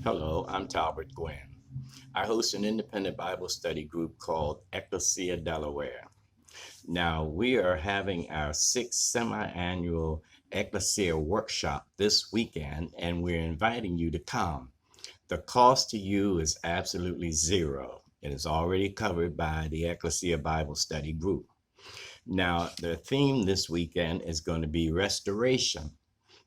Hello, I'm Talbert Gwynn. I host an independent Bible study group called Ecclesia Delaware. Now, we are having our sixth semi annual Ecclesia workshop this weekend, and we're inviting you to come. The cost to you is absolutely zero. It is already covered by the Ecclesia Bible study group. Now, the theme this weekend is going to be restoration,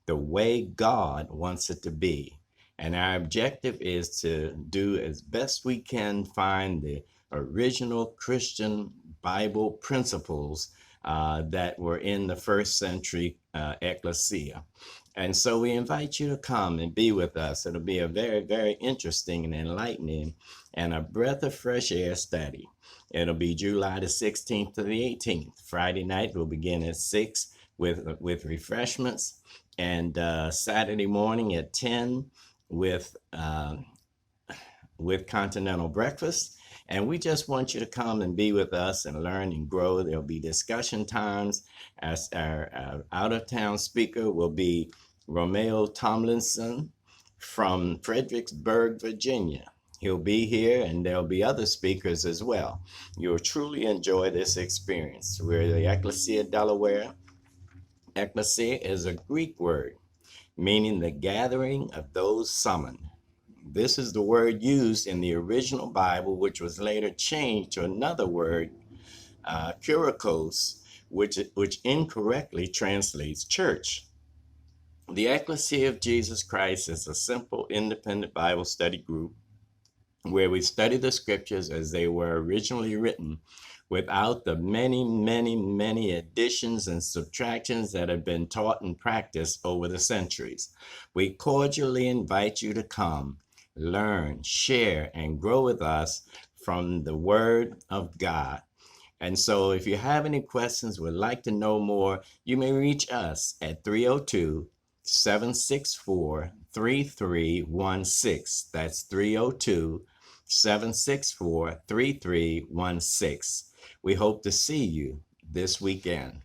the way God wants it to be. And our objective is to do as best we can find the original Christian Bible principles that were in the first century ecclesia. And so we invite you to come and be with us. It'll be a very, very interesting and enlightening and a breath of fresh air study. It'll be July the 16th to the 18th. Friday night will begin at 6 with refreshments, and Saturday morning at 10 with continental breakfast. And we just want you to come and be with us and learn and grow. There'll be discussion times. As our out-of-town speaker will be Romeo Tomlinson from Fredericksburg, Virginia. He'll be here, and there'll be other speakers as well. You'll truly enjoy this experience. We're the Ecclesia Delaware. Ecclesia is a Greek word meaning the gathering of those summoned. This is the word used in the original Bible, which was later changed to another word, kurikos, which incorrectly translates church. The Ecclesia of Jesus Christ is a simple, independent Bible study group where we study the scriptures as they were originally written, without the many, many, many additions and subtractions that have been taught and practiced over the centuries. We cordially invite you to come, learn, share, and grow with us from the Word of God. And so if you have any questions, would like to know more, you may reach us at 302-764-3316. That's 302-764-3316. We hope to see you this weekend.